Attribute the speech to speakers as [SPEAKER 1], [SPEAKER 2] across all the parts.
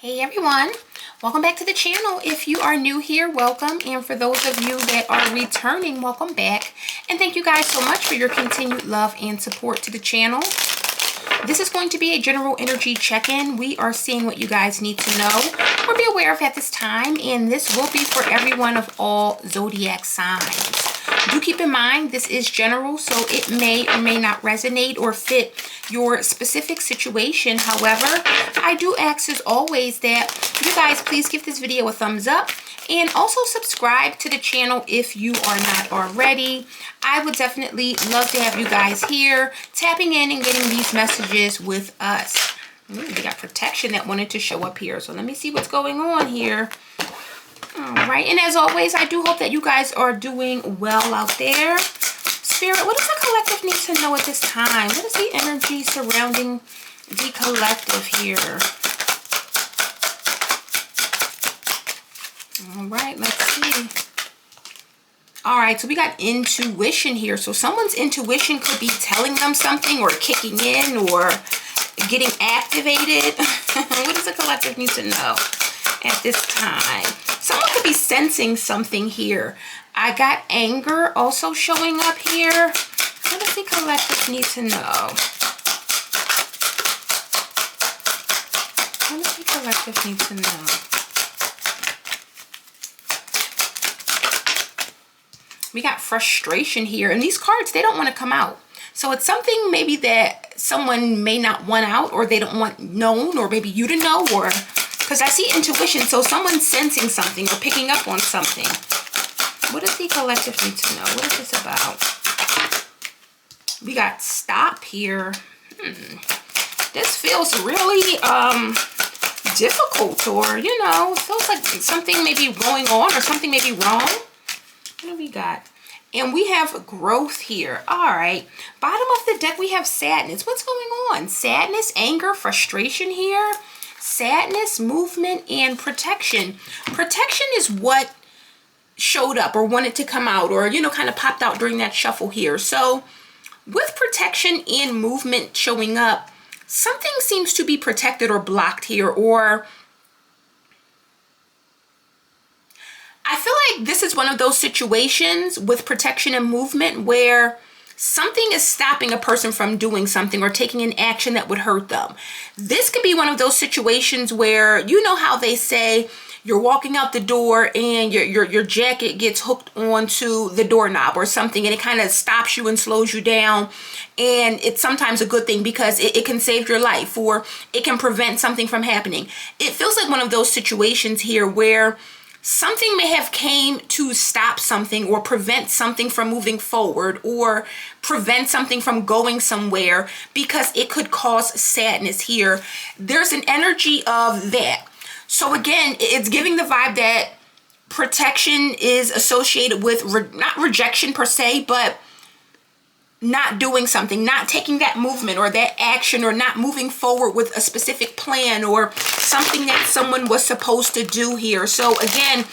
[SPEAKER 1] Hey everyone, welcome back to the channel. If you are new here, welcome, and for those of you that are returning, welcome back. And thank you guys so much for your continued love and support to the channel. This is going to be a general energy check-in. We are seeing what you guys need to know or be aware of at this time, and this will be for everyone of all zodiac signs. Do keep in mind this is general, so it may or may not resonate or fit your specific situation. However, I do ask as always that you guys please give this video a thumbs up and also subscribe to the channel if you are not already. I would definitely love to have you guys here tapping in and getting these messages with us. We got protection that wanted to show up here, so let me see what's going on here. All right, and as always, I do hope that you guys are doing well out there. Spirit, what does the collective need to know at this time? What is the energy surrounding the collective here? All right, let's see. All right, so we got intuition here. So someone's intuition could be telling them something or kicking in or getting activated. What does the collective need to know at this time? Someone could be sensing something here. I got anger also showing up here. What does the collective need to know? What does the collective need to know? We got frustration here. And these cards, they don't want to come out. So it's something maybe that someone may not want out, or they don't want known, or maybe you to know, or because I see intuition, so someone's sensing something or picking up on something. What does the collective need to know? What is this about? We got stop here. This feels really difficult, or, you know, feels like something may be going on or something may be wrong. What do we got? And we have growth here. All right. Bottom of the deck, we have sadness. What's going on? Sadness, anger, frustration here. Sadness, movement, and protection. Protection is what showed up or wanted to come out, or, you know, kind of popped out during that shuffle here. So with protection and movement showing up, something seems to be protected or blocked here, or I feel like this is one of those situations with protection and movement where something is stopping a person from doing something or taking an action that would hurt them. This could be one of those situations where, you know how they say you're walking out the door and your jacket gets hooked onto the doorknob or something, and it kind of stops you and slows you down. And it's sometimes a good thing because it can save your life, or it can prevent something from happening. It feels like one of those situations here where something may have came to stop something or prevent something from moving forward or prevent something from going somewhere because it could cause sadness here. There's an energy of that. So again, it's giving the vibe that protection is associated with not rejection per se, but not doing something, not taking that movement or that action, or not moving forward with a specific plan or something that someone was supposed to do here. So again,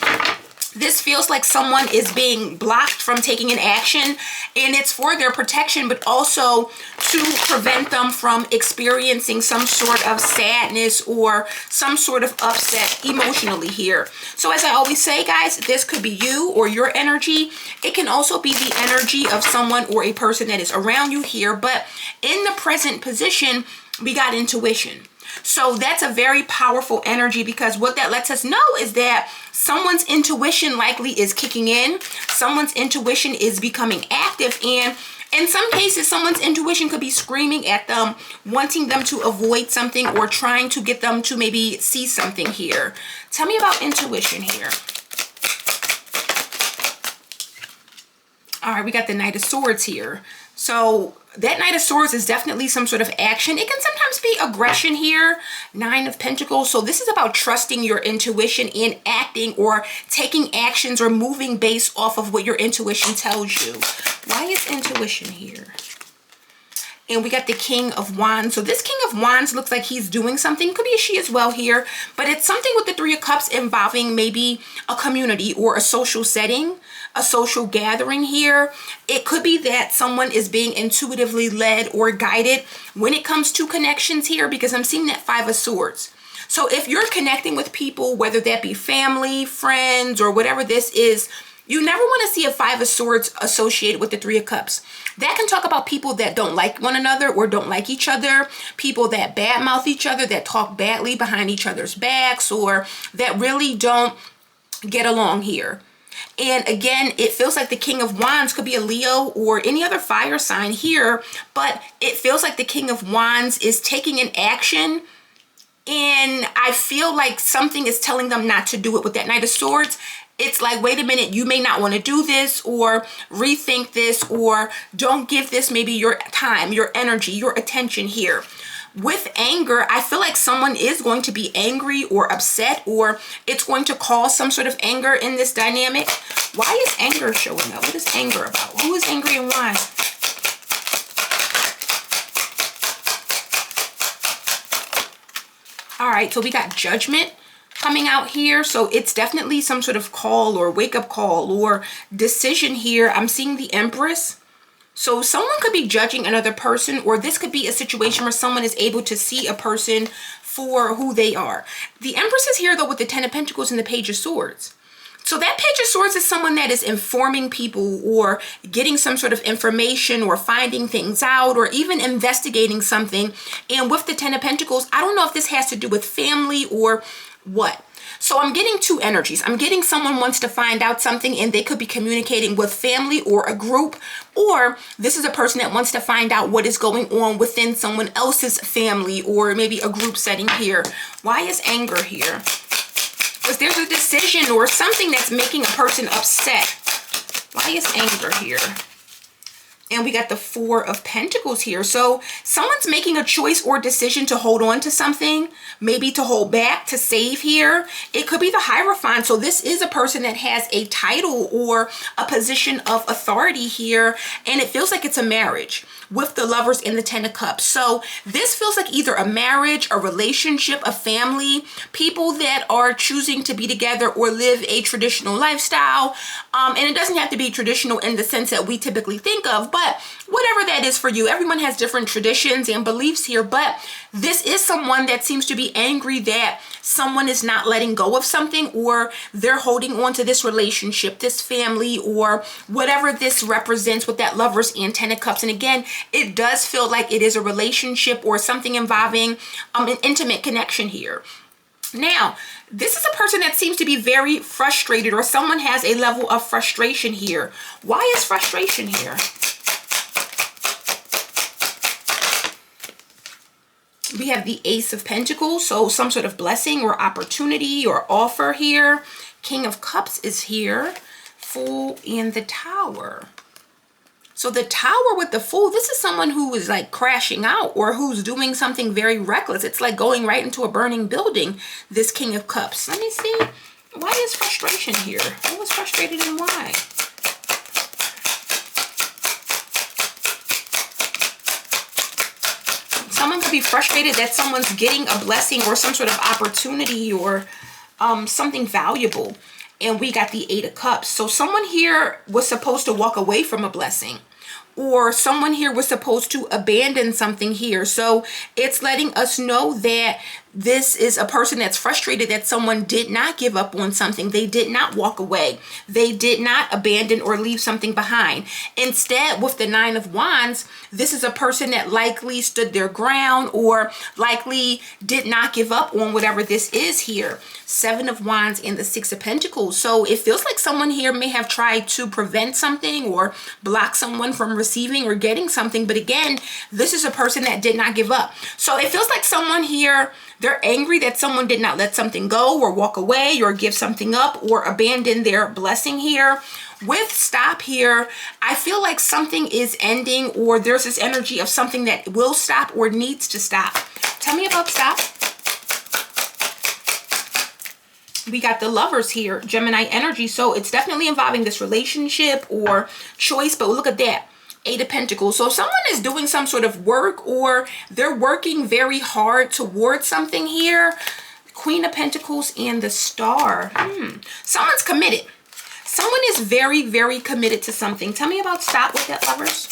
[SPEAKER 1] this feels like someone is being blocked from taking an action, and it's for their protection, but also to prevent them from experiencing some sort of sadness or some sort of upset emotionally here. So as I always say, guys, this could be you or your energy. It can also be the energy of someone or a person that is around you here, but in the present position, we got intuition. So that's a very powerful energy, because what that lets us know is that someone's intuition likely is kicking in. Someone's intuition is becoming active, and in some cases, someone's intuition could be screaming at them, wanting them to avoid something or trying to get them to maybe see something here. Tell me about intuition here. All right, we got the Knight of Swords here. So that Knight of Swords is definitely some sort of action. It can sometimes be aggression here. Nine of Pentacles. So this is about trusting your intuition and acting or taking actions or moving based off of what your intuition tells you. Why is intuition here? And we got the King of Wands. So this King of Wands looks like he's doing something. Could be a she as well here. But it's something with the Three of Cups involving maybe a community or a social setting, a social gathering here. It could be that someone is being intuitively led or guided when it comes to connections here, because I'm seeing that Five of Swords. So if you're connecting with people, whether that be family, friends, or whatever this is, you never want to see a Five of Swords associated with the Three of Cups. That can talk about people that don't like one another or don't like each other, people that badmouth each other, that talk badly behind each other's backs, or that really don't get along here. And again, it feels like the King of Wands could be a Leo or any other fire sign here, but it feels like the King of Wands is taking an action, and I feel like something is telling them not to do it. With that Knight of Swords, it's like, wait a minute, you may not want to do this, or rethink this, or don't give this maybe your time, your energy, your attention here. With anger, I feel like someone is going to be angry or upset, or it's going to cause some sort of anger in this dynamic. Why is anger showing up? What is anger about? Who is angry and why? All right, so we got Judgment coming out here. So it's definitely some sort of call or wake-up call or decision here. I'm seeing the Empress. So someone could be judging another person, or this could be a situation where someone is able to see a person for who they are. The Empress is here though with the Ten of Pentacles and the Page of Swords. So that Page of Swords is someone that is informing people or getting some sort of information or finding things out or even investigating something. And with the Ten of Pentacles, I don't know if this has to do with family or what. So I'm getting two energies. I'm getting someone wants to find out something and they could be communicating with family or a group, or this is a person that wants to find out what is going on within someone else's family or maybe a group setting here. Why is anger here? Because there's a decision or something that's making a person upset. Why is anger here? And we got the Four of Pentacles here. So someone's making a choice or decision to hold on to something, maybe to hold back, to save here. It could be the Hierophant. So this is a person that has a title or a position of authority here. And it feels like it's a marriage with the Lovers and the Ten of Cups. So this feels like either a marriage, a relationship, a family, people that are choosing to be together or live a traditional lifestyle. And it doesn't have to be traditional in the sense that we typically think of, but whatever that is for you. Everyone has different traditions and beliefs here, but this is someone that seems to be angry that someone is not letting go of something, or they're holding on to this relationship, this family, or whatever this represents with that Lovers and Ten of Cups. And again, it does feel like it is a relationship or something involving an intimate connection here. Now, this is a person that seems to be very frustrated, or someone has a level of frustration here. Why is frustration here? We have the Ace of Pentacles, so some sort of blessing or opportunity or offer here. King of Cups is here. Fool and the Tower. So the Tower with the Fool, this is someone who is like crashing out or who's doing something very reckless. It's like going right into a burning building, this King of Cups. Let me see. Why is frustration here? Who was frustrated and why? Someone could be frustrated that someone's getting a blessing or some sort of opportunity or something valuable. And we got the Eight of Cups. So someone here was supposed to walk away from a blessing, or someone here was supposed to abandon something here. So it's letting us know that this is a person that's frustrated that someone did not give up on something. They did not walk away. They did not abandon or leave something behind. Instead, with the Nine of Wands, this is a person that likely stood their ground or likely did not give up on whatever this is here. Seven of Wands and the Six of Pentacles. So it feels like someone here may have tried to prevent something or block someone from receiving or getting something. But again, this is a person that did not give up. So it feels like someone here, they're angry that someone did not let something go or walk away or give something up or abandon their blessing here. With stop here, I feel like something is ending, or there's this energy of something that will stop or needs to stop. Tell me about stop. We got the Lovers here, Gemini energy. So it's definitely involving this relationship or choice, but look at that. Eight of Pentacles. So if someone is doing some sort of work or they're working very hard towards something here. Queen of Pentacles and the Star. Someone's committed. Someone is very, very committed to something. Tell me about stop with that, Lovers.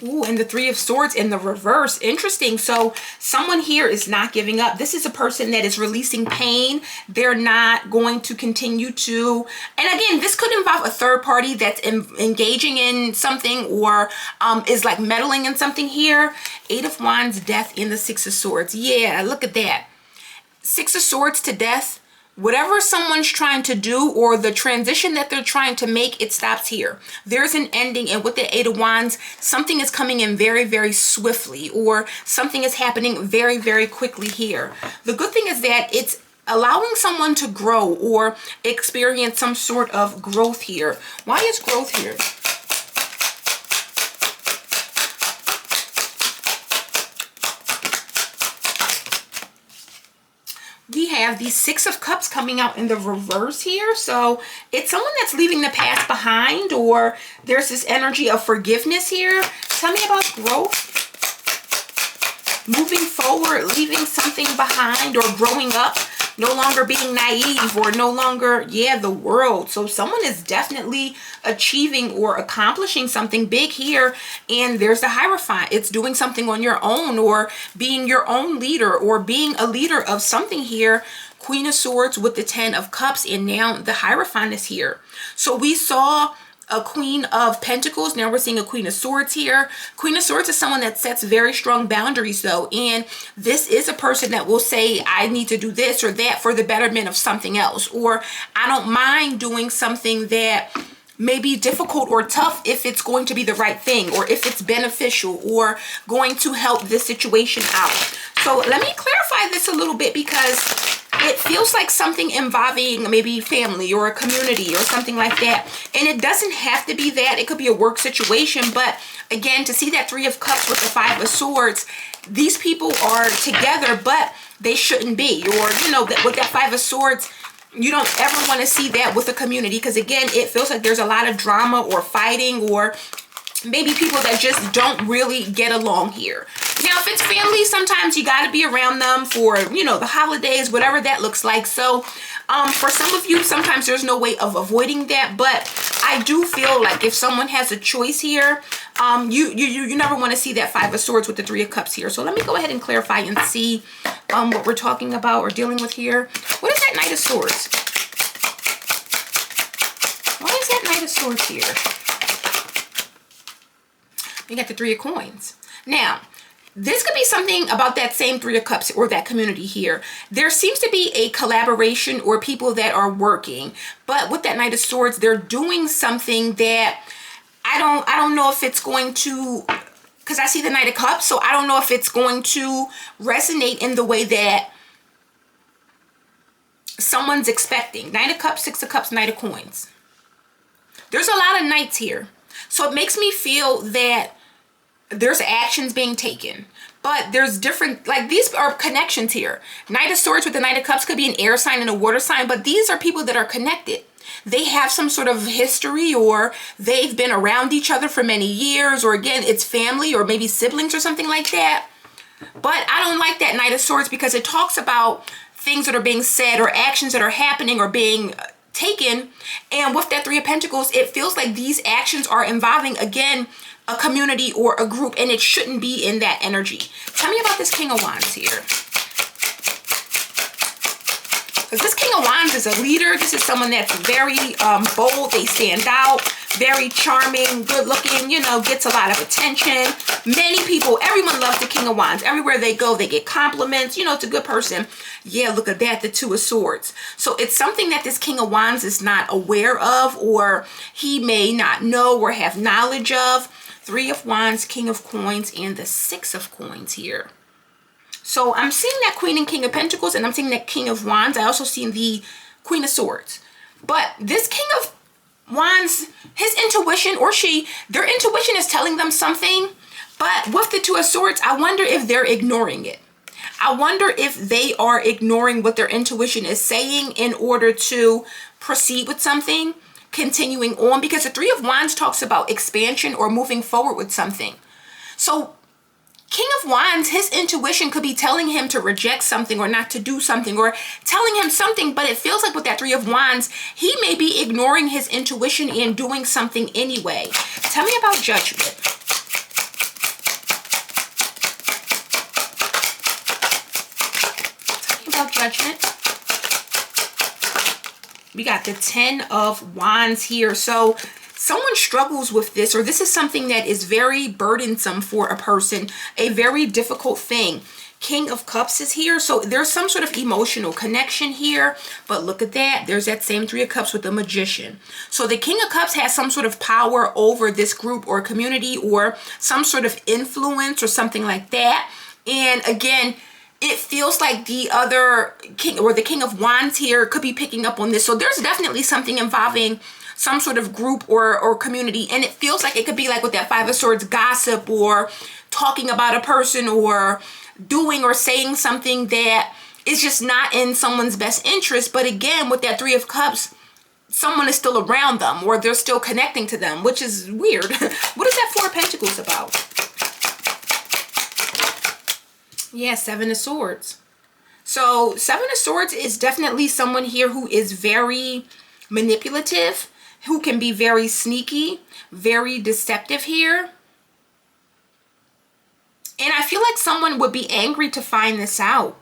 [SPEAKER 1] Ooh, and the Three of Swords in the reverse. Interesting. So someone here is not giving up. This is a person that is releasing pain. They're not going to continue to, and again, this could involve a third party that's engaging in something or is like meddling in something here. Eight of Wands, Death, and the Six of Swords. Yeah, look at that. Six of Swords to Death. Whatever someone's trying to do or the transition that they're trying to make, it stops here. There's an ending, and with the Eight of Wands, something is coming in very, very swiftly, or something is happening very, very quickly here. The good thing is that it's allowing someone to grow or experience some sort of growth here. Why is growth here? We have the Six of Cups coming out in the reverse here. So it's someone that's leaving the past behind, or there's this energy of forgiveness here. Tell me about growth. Moving forward, leaving something behind, or growing up. No longer being naive, or no longer, yeah, the world. So someone is definitely achieving or accomplishing something big here. And there's the Hierophant. It's doing something on your own, or being your own leader, or being a leader of something here. Queen of Swords with the Ten of Cups, and now the Hierophant is here. So we saw a Queen of Pentacles. Now we're seeing a Queen of Swords here. Queen of Swords is someone that sets very strong boundaries though. And this is a person that will say, I need to do this or that for the betterment of something else. Or I don't mind doing something that may be difficult or tough if it's going to be the right thing, or if it's beneficial or going to help this situation out. So let me clarify this a little bit, because it feels like something involving maybe family or a community or something like that. And it doesn't have to be that. It could be a work situation. But again, to see that Three of Cups with the Five of Swords, these people are together, but they shouldn't be. Or, you know, with that Five of Swords, you don't ever want to see that with a community, because again, it feels like there's a lot of drama or fighting, or maybe people that just don't really get along here. Now, if it's family, sometimes you got to be around them for, you know, the holidays, whatever that looks like. So for some of you, sometimes there's no way of avoiding that. But I do feel like if someone has a choice here, you never want to see that Five of Swords with the Three of Cups here. So let me go ahead and clarify and see what we're talking about or dealing with here. What is that Knight of Swords? Why is that Knight of Swords here? You got the Three of Coins. Now, this could be something about that same Three of Cups or that community here. There seems to be a collaboration or people that are working, but with that Knight of Swords, they're doing something that I don't know if it's going to, because I see the Knight of Cups, so I don't know if it's going to resonate in the way that someone's expecting. Knight of Cups, Six of Cups, Knight of Coins. There's a lot of knights here. So it makes me feel that there's actions being taken, but there's different, like these are connections here. Knight of Swords with the Knight of Cups could be an air sign and a water sign, but these are people that are connected. They have some sort of history, or they've been around each other for many years, or again, it's family or maybe siblings or something like that. But I don't like that Knight of Swords, because it talks about things that are being said or actions that are happening or being taken. And with that Three of Pentacles, it feels like these actions are involving, again, a community or a group, and it shouldn't be in that energy. Tell me about this King of Wands here. Because this King of Wands is a leader. This is someone that's very bold. They stand out. Very charming, good looking, you know, gets a lot of attention. Many people, everyone loves the King of Wands. Everywhere they go, they get compliments. You know, it's a good person. Yeah, look at that, the Two of Swords. So it's something that this King of Wands is not aware of, or he may not know or have knowledge of. Three of Wands, King of Coins, and the Six of Coins here. So I'm seeing that Queen and King of Pentacles, and I'm seeing that King of Wands. I also see the Queen of Swords. But this King of Wands, his intuition, or their intuition is telling them something. But with the Two of Swords, I wonder if they're ignoring it. I wonder if they are ignoring what their intuition is saying in order to proceed with something, continuing on, because the Three of Wands talks about expansion or moving forward with something. So King of Wands, his intuition could be telling him to reject something or not to do something, or telling him something, but it feels like with that Three of Wands, he may be ignoring his intuition and doing something anyway. Tell me about Judgment. Judgment. We got the 10 of Wands here. So someone struggles with this, or this is something that is very burdensome for a person, a very difficult thing. King of Cups is here, so there's some sort of emotional connection here. But look at that, there's that same 3 of Cups with the Magician. So the King of Cups has some sort of power over this group or community, or some sort of influence or something like that. And again, it feels like the other king, or the King of Wands here, could be picking up on this. So there's definitely something involving some sort of group or community, and it feels like it could be like with that 5 of Swords, gossip, or talking about a person, or doing or saying something that is just not in someone's best interest. But again, with that 3 of Cups, someone is still around them, or they're still connecting to them, which is weird. What is that 4 of Pentacles about? Yeah, 7 of Swords. So 7 of Swords is definitely someone here who is very manipulative, who can be very sneaky, very deceptive here. And I feel like someone would be angry to find this out.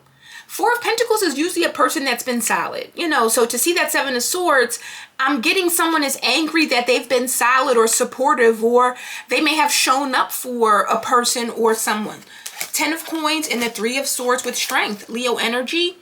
[SPEAKER 1] 4 of Pentacles is usually a person that's been solid, you know, so to see that 7 of Swords, I'm getting someone is angry that they've been solid or supportive, or they may have shown up for a person or someone. 10 of Coins and the 3 of Swords with strength, Leo energy.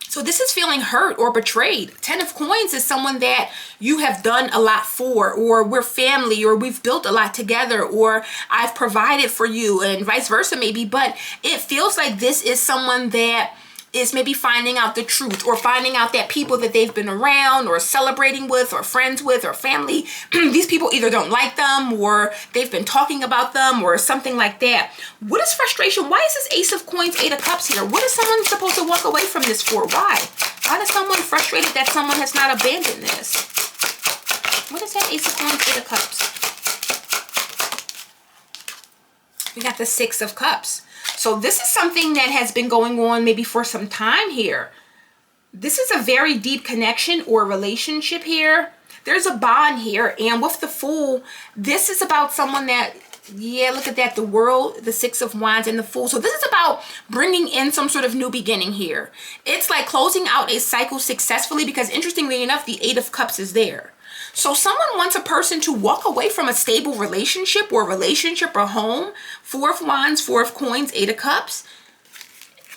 [SPEAKER 1] So this is feeling hurt or betrayed. 10 of Coins is someone that you have done a lot for, or we're family, or we've built a lot together, or I've provided for you, and vice versa maybe. But it feels like this is someone that is maybe finding out the truth, or finding out that people that they've been around or celebrating with or friends with or family, these people either don't like them, or they've been talking about them, or something like that. What is frustration? Why is this Ace of Coins, 8 of Cups here? What is someone supposed to walk away from this for? Why? Why is someone frustrated that someone has not abandoned this? What is that Ace of Coins, 8 of Cups? We got the 6 of Cups. So this is something that has been going on maybe for some time here. This is a very deep connection or relationship here. There's a bond here. And with the Fool, this is about someone that, yeah, look at that, the World, the 6 of Wands, and the Fool. So this is about bringing in some sort of new beginning here. It's like closing out a cycle successfully, because interestingly enough, the 8 of Cups is there. So someone wants a person to walk away from a stable relationship or home. 4 of Wands, 4 of Coins, 8 of Cups,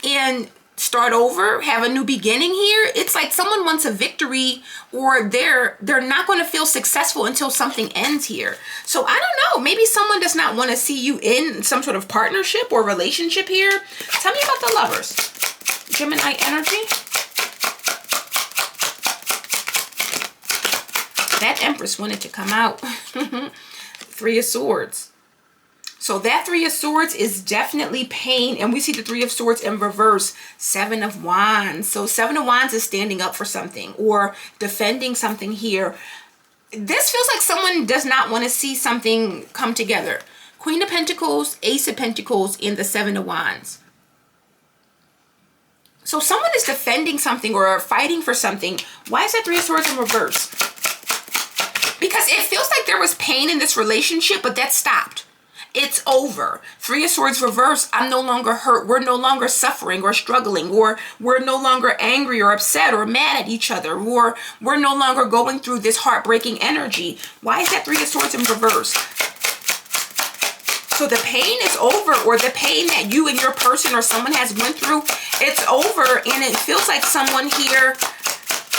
[SPEAKER 1] and start over, have a new beginning here. It's like someone wants a victory, or they're not going to feel successful until something ends here. So I don't know, maybe someone does not want to see you in some sort of partnership or relationship here. Tell me about the Lovers. Gemini energy. That Empress wanted to come out. 3 of Swords. So that 3 of Swords is definitely pain. And we see the 3 of Swords in reverse. 7 of Wands. So 7 of Wands is standing up for something or defending something here. This feels like someone does not want to see something come together. Queen of Pentacles, Ace of Pentacles, and the 7 of Wands. So someone is defending something or fighting for something. Why is that 3 of Swords in reverse? Because it feels like there was pain in this relationship, but that stopped. It's over. 3 of Swords reverse. I'm no longer hurt. We're no longer suffering or struggling, or we're no longer angry or upset or mad at each other, or we're no longer going through this heartbreaking energy. Why is that 3 of Swords in reverse? So the pain is over, or the pain that you and your person or someone has went through, it's over. And it feels like someone here,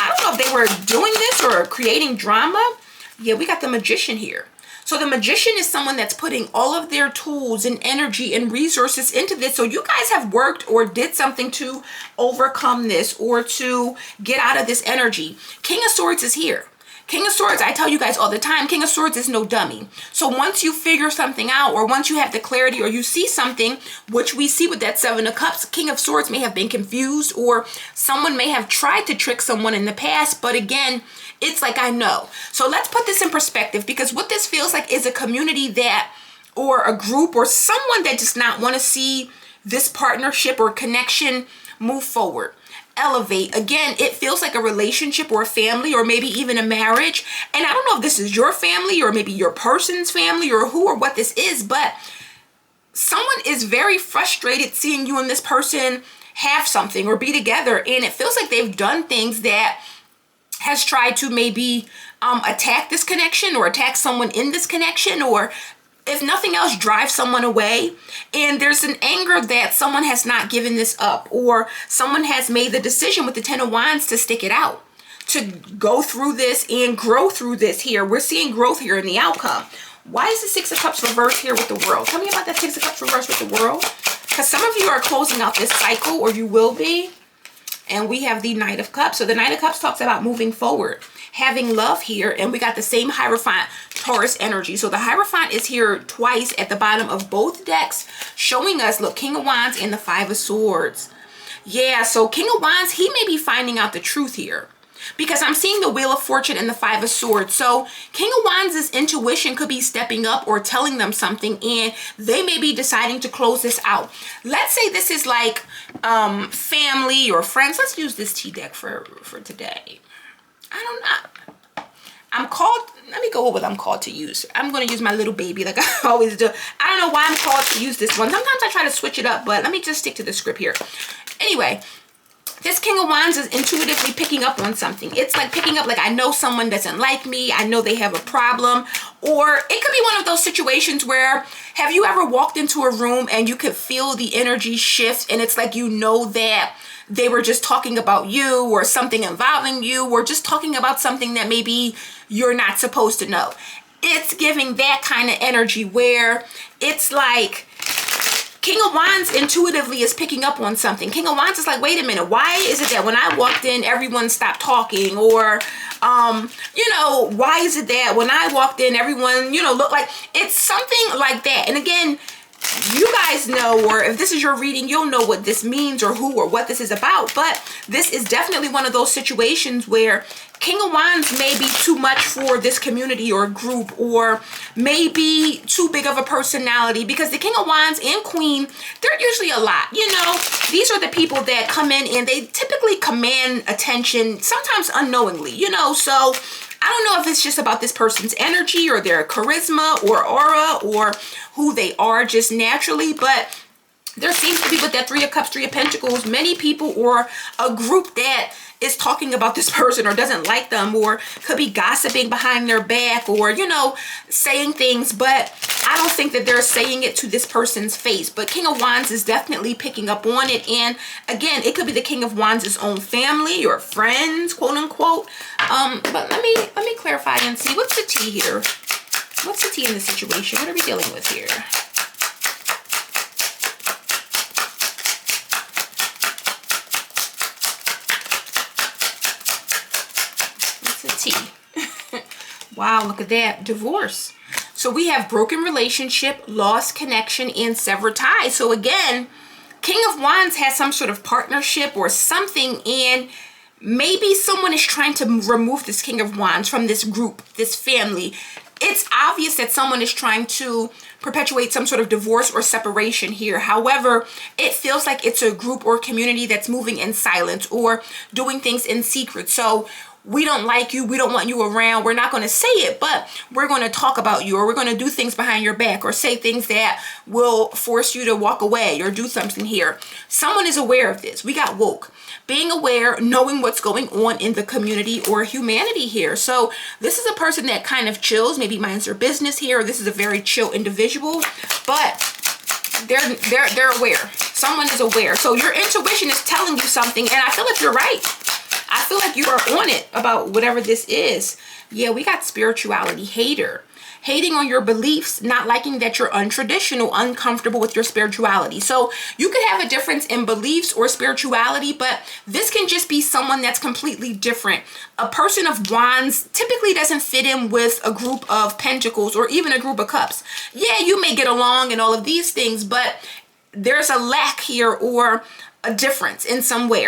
[SPEAKER 1] I don't know if they were doing this or creating drama. Yeah, we got the Magician here. So the Magician is someone that's putting all of their tools and energy and resources into this. So you guys have worked or did something to overcome this or to get out of this energy. King of Swords is here. King of Swords, I tell you guys all the time, King of Swords is no dummy. So once you figure something out, or once you have the clarity, or you see something, which we see with that 7 of Cups, King of Swords may have been confused, or someone may have tried to trick someone in the past, but again, it's like, I know. So let's put this in perspective, because what this feels like is a community that, or a group, or someone that does not want to see this partnership or connection move forward, elevate. Again, it feels like a relationship or a family, or maybe even a marriage. And I don't know if this is your family or maybe your person's family, or who or what this is, but someone is very frustrated seeing you and this person have something or be together, and it feels like they've done things that has tried to maybe attack this connection or attack someone in this connection, or if nothing else, drive someone away. And there's an anger that someone has not given this up, or someone has made the decision with the Ten of Wands to stick it out, to go through this and grow through this here. We're seeing growth here in the outcome. Why is the Six of Cups reversed here with the World? Tell me about that Six of Cups reversed with the World. Because some of you are closing out this cycle, or you will be. And we have the Knight of Cups. So the Knight of Cups talks about moving forward, having love here. And we got the same Hierophant Taurus energy. So the Hierophant is here twice at the bottom of both decks, showing us, look, King of Wands and the Five of Swords. Yeah, so King of Wands, he may be finding out the truth here, because I'm seeing the Wheel of Fortune and the Five of Swords. So King of Wands' intuition could be stepping up or telling them something, and they may be deciding to close this out. Let's say this is like family or friends. Let's use this T deck for today. I don't know. I'm called, let me go with what I'm called to use. I'm going to use my little baby like I always do. I don't know why I'm called to use this one. Sometimes I try to switch it up, but let me just stick to the script here. Anyway, this King of Wands is intuitively picking up on something. It's like picking up, like, I know someone doesn't like me. I know they have a problem. Or it could be one of those situations where, have you ever walked into a room and you could feel the energy shift, and it's like, you know that they were just talking about you or something involving you, or just talking about something that maybe you're not supposed to know. It's giving that kind of energy where it's like King of Wands intuitively is picking up on something. King of Wands is like, wait a minute, why is it that when I walked in, everyone stopped talking? Or, you know, why is it that when I walked in, everyone, you know, looked like, it's something like that. And again, you guys know, or if this is your reading, you'll know what this means or who or what this is about. But this is definitely one of those situations where King of Wands may be too much for this community or group, or maybe too big of a personality, because the King of Wands and Queen, they're usually a lot. You know, these are the people that come in and they typically command attention, sometimes unknowingly, you know. So I don't know if it's just about this person's energy or their charisma or aura or who they are just naturally, but there seems to be, with that Three of Cups, Three of Pentacles, many people or a group that is talking about this person or doesn't like them, or could be gossiping behind their back, or, you know, saying things, but I don't think that they're saying it to this person's face. But King of Wands is definitely picking up on it. And again, it could be the King of Wands' own family or friends, quote unquote. But let me clarify and see, what's the tea here? What's the tea in this situation? What are we dealing with here? Wow, look at that. Divorce. So we have broken relationship, lost connection, and severed ties. So again, King of Wands has some sort of partnership or something, and maybe someone is trying to remove this King of Wands from this group, this family. It's obvious that someone is trying to perpetuate some sort of divorce or separation here. However, it feels like it's a group or community that's moving in silence or doing things in secret. So we don't like you, we don't want you around, we're not going to say it, but we're going to talk about you, or we're going to do things behind your back, or say things that will force you to walk away or do something here. Someone is aware of this. We got woke. Being aware, knowing what's going on in the community or humanity here. So this is a person that kind of chills, maybe minds their business here. This is a very chill individual, but they're aware. Someone is aware. So your intuition is telling you something, and I feel like you're right. I feel like you are on it about whatever this is. Yeah, we got spirituality hater. Hating on your beliefs, not liking that you're untraditional, uncomfortable with your spirituality. So you could have a difference in beliefs or spirituality, but this can just be someone that's completely different. A person of Wands typically doesn't fit in with a group of Pentacles or even a group of Cups. Yeah, you may get along and all of these things, but there's a lack here or a difference in some way.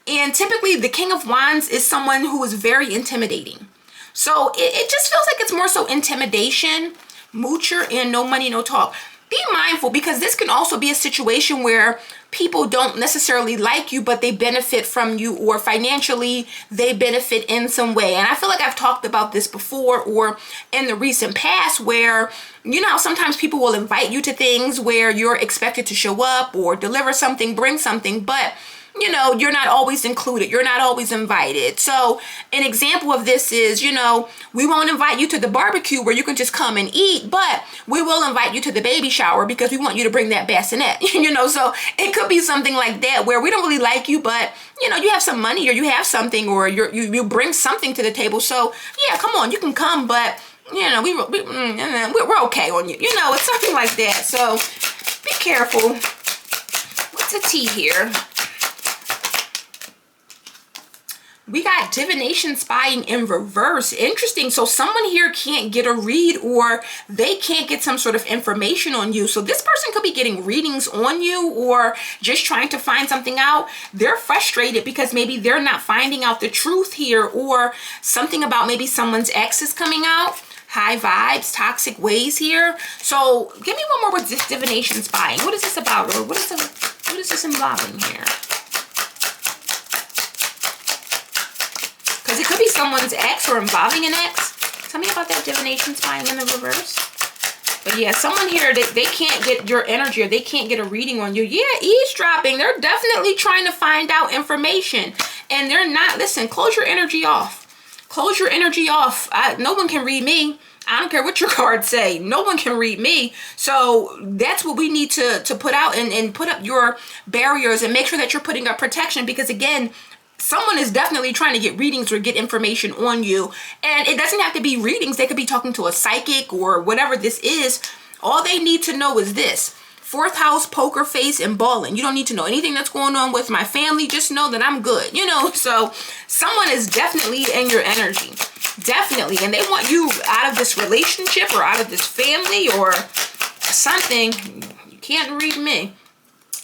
[SPEAKER 1] And typically the King of Wands is someone who is very intimidating. So it just feels like it's more so intimidation, moocher, and no money, no talk. be mindful, because this can also be a situation where people don't necessarily like you, but they benefit from you, or financially they benefit in some way. And I feel like I've talked about this before, or in the recent past, where, you know, sometimes people will invite you to things where you're expected to show up or deliver something, bring something, but you know, you're not always included. You're not always invited. So an example of this is, you know, we won't invite you to the barbecue where you can just come and eat, but we will invite you to the baby shower because we want you to bring that bassinet, you know. So it could be something like that where we don't really like you, but you know, you have some money or you have something, or you bring something to the table. So yeah, come on, you can come, but you know, we're okay on you. You know, it's something like that. So be careful. What's a T here? We got divination, spying in reverse. Interesting. So someone here can't get a read, or they can't get some sort of information on you. So this person could be getting readings on you, or just trying to find something out. They're frustrated because maybe they're not finding out the truth here, or something about maybe someone's ex is coming out. High vibes, toxic ways here. So give me one more with this divination, spying. What is this about, or what is this involving here? Because it could be someone's ex or involving an ex. Tell me about that divination, spying in the reverse. But yeah, someone here, they can't get your energy, or they can't get a reading on you. Yeah, eavesdropping. They're definitely trying to find out information. And they're not, listen, close your energy off. Close your energy off. No one can read me. I don't care what your cards say. No one can read me. So that's what we need to put out, and put up your barriers, and make sure that you're putting up protection, because again, someone is definitely trying to get readings or get information on you. And it doesn't have to be readings. They could be talking to a psychic or whatever this is. All they need to know is this: fourth house, poker face, and balling. You don't need to know anything that's going on with my family. Just know that I'm good, you know. So someone is definitely in your energy. Definitely. And they want you out of this relationship, or out of this family, or something. You can't read me.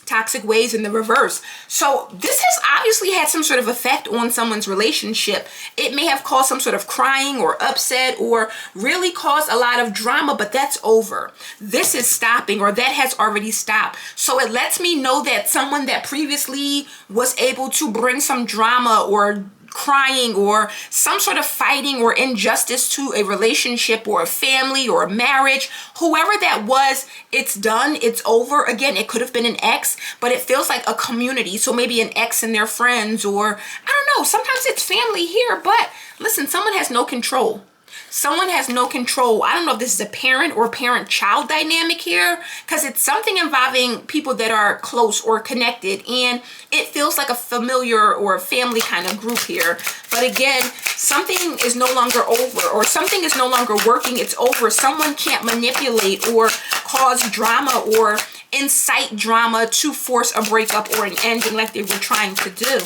[SPEAKER 1] Toxic ways in the reverse. So this has obviously had some sort of effect on someone's relationship. It may have caused some sort of crying or upset, or really caused a lot of drama, but that's over. This is stopping, or that has already stopped. So it lets me know that someone that previously was able to bring some drama or crying or some sort of fighting or injustice to a relationship or a family or a marriage, whoever that was, it's done, it's over. Again, it could have been an ex, but it feels like a community. So maybe an ex and their friends, or I don't know, sometimes it's family here. But listen, someone has no control. Someone has no control. I don't know if this is a parent or parent-child dynamic here, because it's something involving people that are close or connected, and it feels like a familiar or a family kind of group here. But again, something is no longer over, or something is no longer working. It's over. Someone can't manipulate or cause drama or incite drama to force a breakup or an ending like they were trying to do.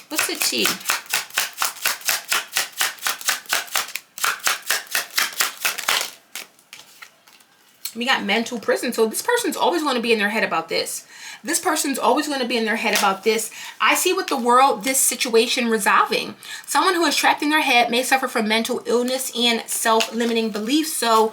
[SPEAKER 1] What's the T? We got mental prison. So this person's always going to be in their head about this. This person's always going to be in their head about this. I see with the world this situation resolving. Someone who is trapped in their head may suffer from mental illness and self-limiting beliefs. So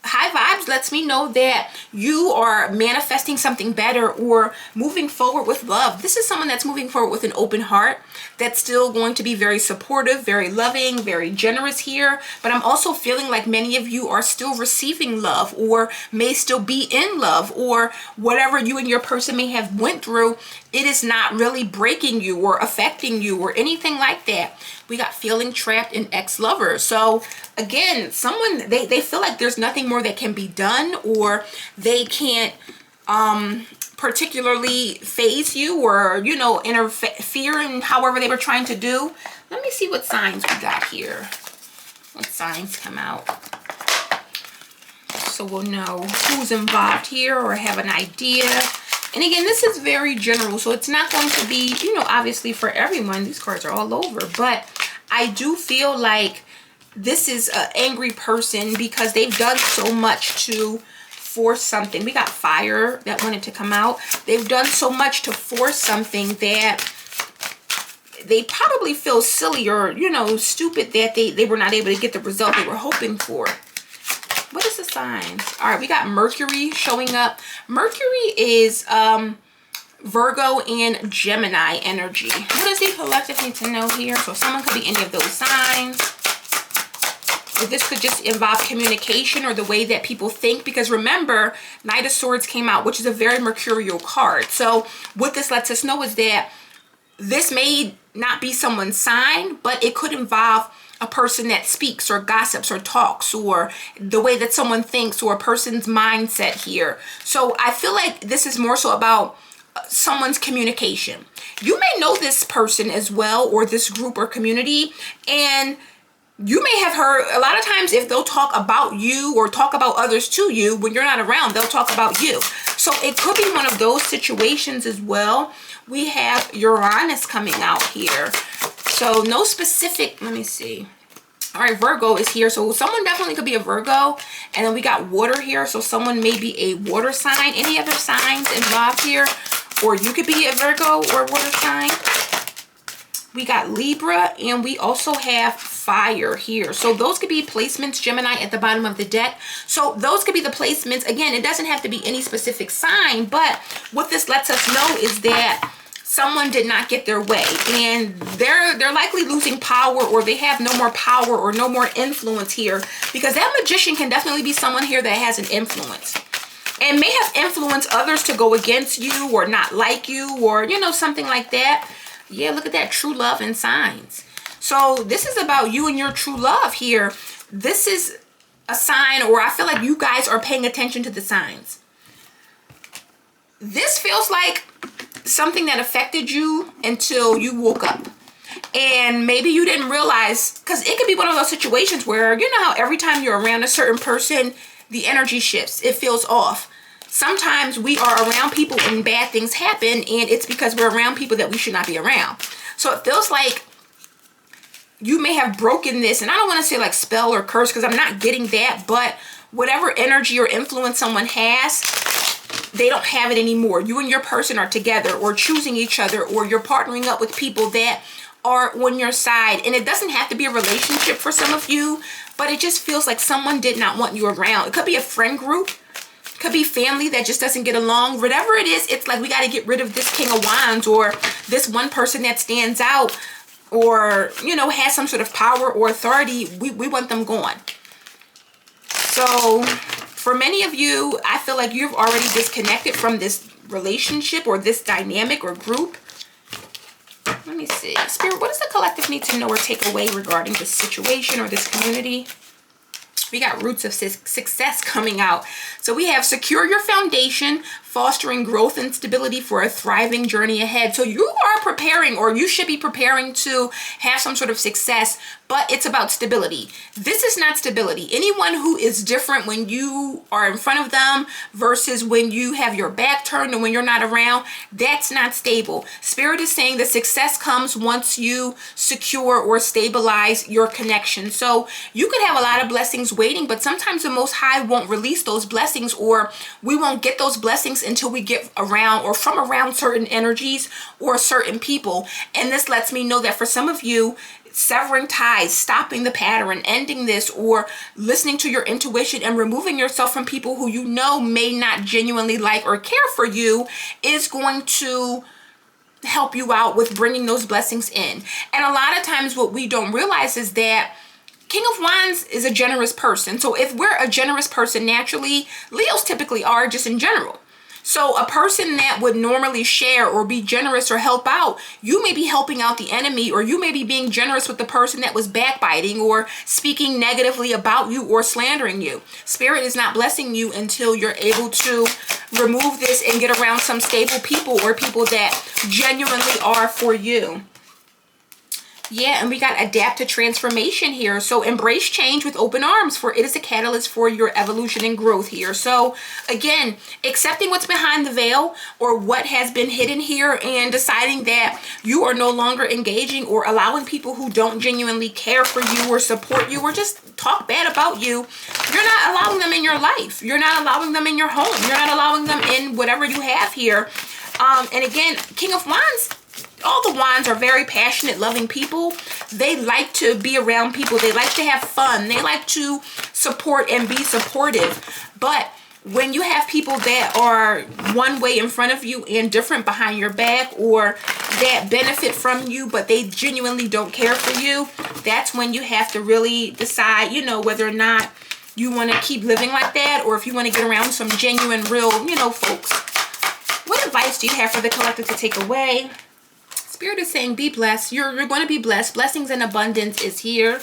[SPEAKER 1] high vibes lets me know that you are manifesting something better, or moving forward with love. This is someone that's moving forward with an open heart, that's still going to be very supportive, very loving, very generous here. But I'm also feeling like many of you are still receiving love, or may still be in love, or whatever you and your person may have went through, it is not really breaking you or affecting you or anything like that. We got feeling trapped in ex-lovers. So again, someone, they feel like there's nothing more that can be done, or they can't particularly phase you, or, you know, interfere in however they were trying to do. Let me see what signs we got here. What signs come out, so we'll know who's involved here, or have an idea. And again, this is very general, so it's not going to be, you know, obviously for everyone. These cards are all over, but I do feel like this is an angry person because they've done so much to force something. We got fire that wanted to come out. They've done so much to force something that they probably feel silly or, you know, stupid that they were not able to get the result they were hoping for. What is the signs? All right, we got Mercury showing up. Mercury is Virgo and Gemini energy. What does the collective need to know here? So someone could be any of those signs. Or this could just involve communication or the way that people think. Because remember, Knight of Swords came out, which is a very mercurial card. So what this lets us know is that this may not be someone's sign, but it could involve a person that speaks or gossips or talks, or the way that someone thinks, or a person's mindset here. So I feel like this is more so about someone's communication. You may know this person as well, or this group or community, and you may have heard a lot of times if they'll talk about you or talk about others to you when you're not around, they'll talk about you. So it could be one of those situations as well. We have Uranus coming out here. So no specific, let me see. All right, Virgo is here. So someone definitely could be a Virgo. And then we got water here. So someone may be a water sign. Any other signs involved here? Or you could be a Virgo or water sign. We got Libra, and we also have fire here. So those could be placements, Gemini at the bottom of the deck. So those could be the placements. Again, it doesn't have to be any specific sign, but what this lets us know is that someone did not get their way, and they're likely losing power, or they have no more power or no more influence here, because that Magician can definitely be someone here that has an influence and may have influenced others to go against you or not like you, or, you know, something like that. Yeah, look at that, true love and signs. So this is about you and your true love here. This is a sign, or I feel like you guys are paying attention to the signs. This feels like something that affected you until you woke up. And maybe you didn't realize, because it could be one of those situations where, you know how every time you're around a certain person, the energy shifts. It feels off. Sometimes we are around people and bad things happen, and it's because we're around people that we should not be around. So it feels like you may have broken this, and I don't want to say like spell or curse, because I'm not getting that, but whatever energy or influence someone has, they don't have it anymore. You and your person are together, or choosing each other, or you're partnering up with people that are on your side. And it doesn't have to be a relationship for some of you, but it just feels like someone did not want you around. It could be a friend group. Could be family that just doesn't get along. Whatever it is, it's like we got to get rid of this King of Wands, or this one person that stands out, or, you know, has some sort of power or authority. We want them gone. So for many of you, I feel like you've already disconnected from this relationship or this dynamic or group. Let me see. Spirit, what does the collective need to know or take away regarding this situation or this community? We got roots of success coming out. So we have secure your foundation, fostering growth and stability for a thriving journey ahead. So you are preparing, or you should be preparing to have some sort of success, but it's about stability. This is not stability. Anyone who is different when you are in front of them versus when you have your back turned and when you're not around, that's not stable. Spirit is saying that success comes once you secure or stabilize your connection. So you could have a lot of blessings waiting, but sometimes the Most High won't release those blessings, or we won't get those blessings until we get around or from around certain energies or certain people. And this lets me know that for some of you, severing ties, stopping the pattern, ending this, or listening to your intuition and removing yourself from people who you know may not genuinely like or care for you is going to help you out with bringing those blessings in. And a lot of times what we don't realize is that King of Wands is a generous person. So if we're a generous person naturally, Leos typically are just in general. So a person that would normally share or be generous or help out, you may be helping out the enemy, or you may be being generous with the person that was backbiting or speaking negatively about you or slandering you. Spirit is not blessing you until you're able to remove this and get around some stable people, or people that genuinely are for you. Yeah, and we got adapt to transformation here. So embrace change with open arms, for it is a catalyst for your evolution and growth here. So again, accepting what's behind the veil, or what has been hidden here, and deciding that you are no longer engaging or allowing people who don't genuinely care for you or support you or just talk bad about you. You're not allowing them in your life. You're not allowing them in your home. You're not allowing them in whatever you have here. And again, King of Wands, all the wands are very passionate, loving people. They like to be around people. They like to have fun. They like to support and be supportive. But when you have people that are one way in front of you and different behind your back, or that benefit from you but they genuinely don't care for you, that's when you have to really decide, you know, whether or not you want to keep living like that, or if you want to get around some genuine, real, you know, folks. What advice do you have for the collective to take away? Spirit is saying be blessed. You're going to be blessed. Blessings and abundance is here.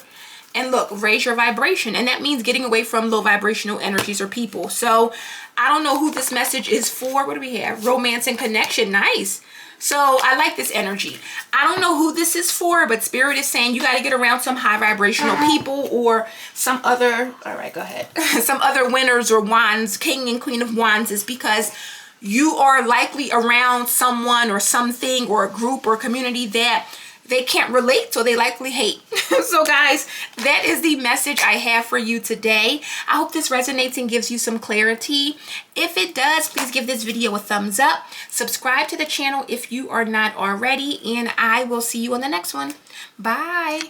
[SPEAKER 1] And look, raise your vibration. And that means getting away from low vibrational energies or people. So I don't know who this message is for. What do we have? Romance and connection. Nice. So I like this energy. I don't know who this is for, but Spirit is saying you got to get around some high vibrational people, or some other, all right, go ahead. Some other winners or wands, king and queen of wands, is because you are likely around someone or something or a group or community that they can't relate, so they likely hate. So guys, that is the message I have for you today. I hope this resonates and gives you some clarity. If it does, please give this video a thumbs up. Subscribe to the channel if you are not already, and I will see you on the next one. Bye.